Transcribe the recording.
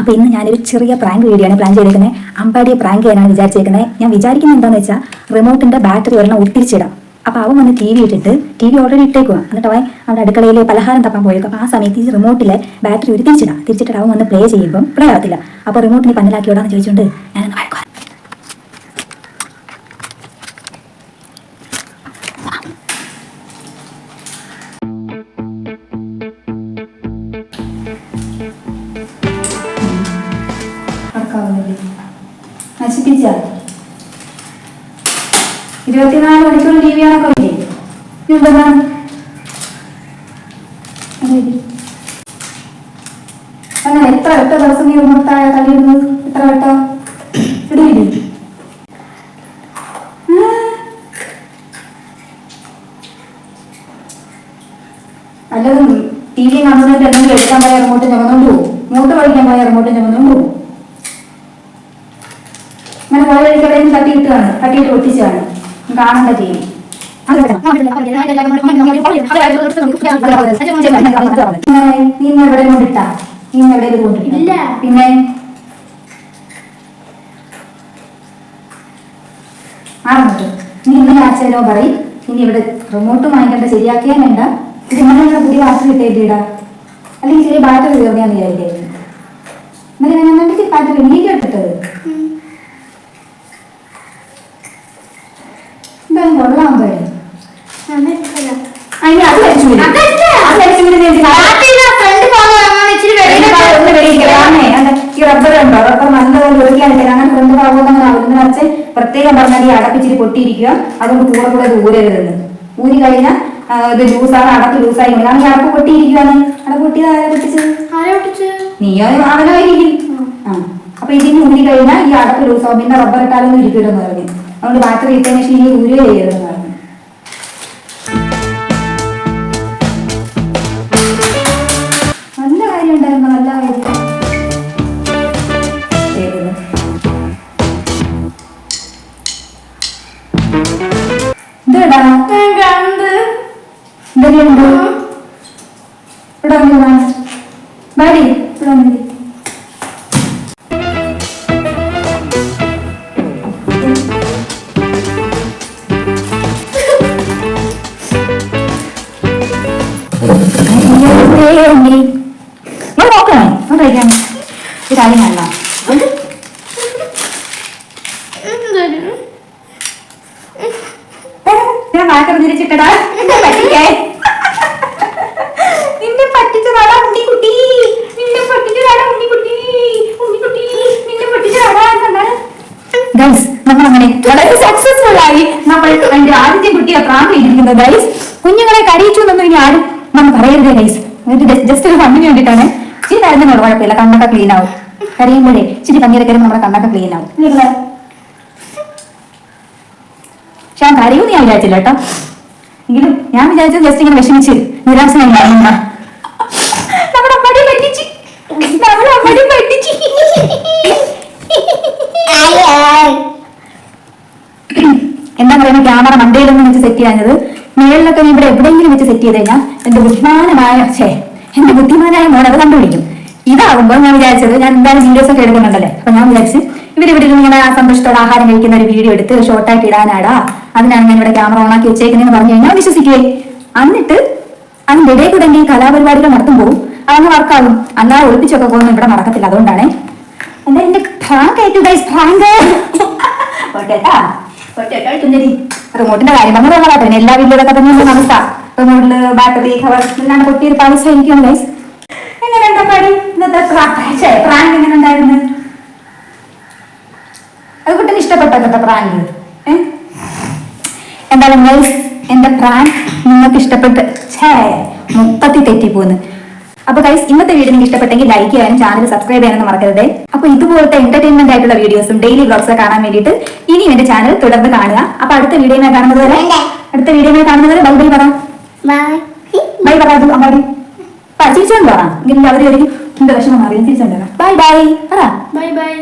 അപ്പോൾ ഇന്ന് ഞാനൊരു ചെറിയ പ്രാങ്ക് വീഡിയോ ആണ് പ്ലാൻ ചെയ്തേക്കുന്നത്. അമ്പാടിയെ പ്രാങ്ക് ചെയ്യാനാണ് വിചാരിച്ചേക്കുന്നത്. ഞാൻ വിചാരിക്കുന്നത് എന്താണെന്ന് വെച്ചാൽ റിമോട്ടിന്റെ ബാറ്ററി ഒരെണ്ണം ഉരുത്തിരിച്ചിടാം. അപ്പോൾ അവൻ വന്ന് ടി വി ഇട്ടിട്ട് ടി വി ഓൾറെഡി ഇട്ടേക്കുക. എന്നിട്ട് അവൻ അവിടെ അടുക്കളയിൽ പലഹാരം തപ്പാൻ പോയേക്കും. അപ്പോൾ ആ സമയത്ത് ഈ റിമോട്ടിലെ ബാറ്ററി ഉരുത്തിരിച്ചിടാം. തിരിച്ചിട്ട് അവൻ വന്ന് പ്ലേ ചെയ്യുമ്പം പ്ലേ ആവത്തില്ല. അപ്പോൾ റിമോട്ടിന് പന്നലാക്കി വിടാന്ന് ചോദിച്ചുകൊണ്ട് ഞാനൊന്ന് വഴക്കാം. നശിപ്പിച്ച 24 മണിക്കൂർ ടി വി ആണൊക്കെ അങ്ങനെ എത്ര വട്ട ദിവസം നീ റിമോട്ടായ തള്ളിയിടുന്നത്? എത്ര വട്ട ഇടിയില്ല? അല്ലതും ടി വി കാണുന്നതിന്റെ എന്തെങ്കിലും എടുക്കാൻ പോയ റിമോട്ട് ചുമന്നുകൊണ്ട് പോകും. മൂട്ട് പഠിക്കാൻ പോയ റിമോട്ട് ചുമന്നുകൊണ്ട് പോകും. അങ്ങനെ പോയ വഴിക്ക് എവിടെയും തട്ടിയിട്ടാണ്, തട്ടിയിട്ട് ഒട്ടിച്ചാണ് കാണേണ്ട ടി വി. നീ എവിടെ കൊണ്ടിട്ടാ? നീ എവിടെ കൊണ്ടിട്ടില്ല? പിന്നെ ആറങ്ങോട്ട് നീ ഇന്നലെ അച്ഛനോ പറയും. ഇനി ഇവിടെ റിമോട്ട് വാങ്ങിക്കേണ്ട, ശരിയാക്കിയാൽ വേണ്ട. ഇത് ഇന്നലെ പുതിയ ബാറ്ററി ഇട്ടേറ്റിടാ, അല്ലെങ്കിൽ ചെറിയ ബാറ്ററി കയറിയാന്ന് വിചാരിക്കായിരുന്നു. ഇന്നലെ ഞാൻ എന്നിട്ട് ബാറ്ററി എനിക്ക് ഇട്ടിട്ടത് കൊള്ളാൻ പറയും. പ്രത്യേകം പറഞ്ഞാൽ ഈ അടപ്പിച്ചിട്ട് പൊട്ടിയിരിക്കുക. അതുകൊണ്ട് കൂടെ കൂടെ ഇത് ഊരരുതെന്ന്. ഊരി കഴിഞ്ഞാൽ ഇത് ലൂസാണ്, അടപ്പ് ലൂസായി. കാരണം ഈ അടപ്പ് പൊട്ടിയിരിക്കുകയാണ്. അടപ്പ് പൊട്ടിയത് പൊട്ടിച്ച് നീയോ അവനായിരിക്കും. അപ്പൊ ഇതിന് ഊരി കഴിഞ്ഞാൽ ഈ അടപ്പ് ലൂസാവും. പിന്നെ റബ്ബർ ഇട്ടാലൊന്നും ഇരിക്കില്ലെന്ന് പറഞ്ഞു. അതുകൊണ്ട് ബാറ്ററി ഇട്ടതിന് ശേഷം ഇനി ഊരുക ചെയ്യരുതെന്ന് പറഞ്ഞു. നല്ല കാര്യം ഉണ്ടായിരുന്നു, നല്ല കാര്യം. ഇതെടാ എന്തൊക്കെയുണ്ട് ഇവിടെ ബാഡി ഇവിടെ കാര്യമല്ല. ഞാൻ വാക്കർ തിരിച്ചിട്ടടാ. നിന്നെ പറ്റിച്ചതാടാ ഉണ്ണിക്കുട്ടി, നിന്നെ പറ്റിച്ചതാടാ ഉണ്ണിക്കുട്ടി, ഉണ്ണിക്കുട്ടി നിന്നെ പറ്റിച്ചതാടാ. ഗൈസ്, നമ്മളങ്ങനെ വളരെ സക്സസ്ഫുൾ ആയി നമ്മൾ എന്റെ ആദ്യത്തെ കുട്ടിയെ പ്രാങ്ക് ചെയ്തിരിക്കുന്നത്. ഗൈസ്, കുഞ്ഞുങ്ങളെ കരയിച്ചു എന്നൊന്നും ഇനി ആരും നമ്മൾ പറയരുത് ഗൈസ്. ജസ്റ്റ് ഒരു ഫണ്ടിന് വേണ്ടിയിട്ടാണ്. ഇച്ചിരി കരുതുന്നുള്ളൂ, കുഴപ്പമില്ല. കണ്ണൊക്കെ ക്ലീൻ ആവും. കരയുമ്പോഴേ ഇച്ചിരി പഞ്ഞിരക്കരും നമ്മുടെ കണ്ണൊക്കെ ക്ലീൻ ആവും. പക്ഷെ ഞാൻ കരയൂന്ന് ഞാൻ വിചാരിച്ചില്ല കേട്ടോ. എങ്കിലും ഞാൻ വിചാരിച്ചത് ജസ്റ്റ് ഇങ്ങനെ വിഷമിച്ച് നിരാശനായി നമ്മുടെ അമ്മടി പറ്റിച്ച്. എന്താ പറയുക, ക്യാമറ മണ്ടയിലൊന്നും വെച്ച് സെറ്റ് ചെയ്യാഞ്ഞത്. മേളിലൊക്കെ ഇവിടെ എവിടെയെങ്കിലും വെച്ച് സെറ്റ് ചെയ്ത് കഴിഞ്ഞാൽ എന്റെ ബുദ്ധിമാനായ മോൻ അത് കണ്ടുപിടിക്കും. ഇതാകുമ്പോൾ ഞാൻ വിചാരിച്ചത്, ഞാൻ എന്തായാലും വീഡിയോസ് ഒക്കെ എടുക്കുന്നുണ്ടല്ലേ, അപ്പൊ ഞാൻ വിചാരിച്ച് ഇവരിവിടെ ഇങ്ങനെ സന്തോഷത്തോടെ ആഹാരം കഴിക്കുന്ന ഒരു വീഡിയോ എടുത്ത് ഷോർട്ടായിട്ട് ഇടാനാടാ, അതിനാണ് ഞാൻ ഇവിടെ ക്യാമറ ഓൺ ആക്കി വെച്ചേക്കുന്നതെന്ന് പറഞ്ഞു കഴിഞ്ഞാൽ വിശ്വസിക്കുകയെ. എന്നിട്ട് അതിന്റെ ഇടയിൽ കൂടെ ഈ കലാപരിപാടികൾ നടത്തുമ്പോൾ അതങ്ങ് വർക്കാകും. അല്ലാതെ ഒളിപ്പിച്ചൊക്കെ പോകുന്നു ഇവിടെ നടക്കത്തില്ല. അതുകൊണ്ടാണ് എന്താ എന്റെ പ്രാങ്ക് ആയിട്ട് ഗൈസ്, പ്രാങ്ക് റിമോട്ടിന്റെ കാര്യം നമ്മൾ കേട്ടോ. എല്ലാ വീഡിയോയിലൊക്കെ തന്നെ അവസ്ഥ. റിമോട്ടില് ബാറ്ററി കവർ എല്ലാം പൊട്ടിയൊരു പൈസ എനിക്കാണ് ഗൈസ്. എങ്ങനെയുണ്ടാ പടി ഇന്നത്തെ പ്രാങ്ക്? എങ്ങനെ ഉണ്ടായിരുന്നു? അത് കുട്ടന് ഇഷ്ടപ്പെട്ടോ ഇന്നത്തെ പ്രാങ്ക്? എന്തായാലും ഗൈസ്, എന്റെ പ്രാങ്ക് നിങ്ങൾക്ക് ഇഷ്ടപ്പെട്ട് മൊത്തത്തിൽ തെറ്റിപ്പോന്ന്. അപ്പൊ ഗൈസ്, ഇന്നത്തെ വീഡിയോ നിങ്ങൾക്ക് ഇഷ്ടപ്പെട്ടെങ്കിൽ ലൈക്ക് ചെയ്യാനും ചാനൽ സബ്സ്ക്രൈബ് ചെയ്യാനൊന്നും മറക്കരുത്. അപ്പൊ ഇതുപോലത്തെ എന്റർടൈൻമെന്റ് ആയിട്ടുള്ള വീഡിയോസും ഡെയിലി വ്ലോഗ്സ് കാണാൻ വേണ്ടിയിട്ട് ഇനിയും എന്റെ ചാനൽ തുടർന്ന് കാണുക. അപ്പൊ അടുത്ത വീഡിയോയിൽ കാണുന്നത് വരെ ബൈ ബൈ പറ. ബൈ പറ. അത് അമ്പാടി ചിരിച്ചോണ്ട് പറ. എങ്കിലും അവര് എന്റെ വിഷമം അറിയാൻ തിരിച്ചോണ്ട് ബൈ ബൈ പറ. Bye bye.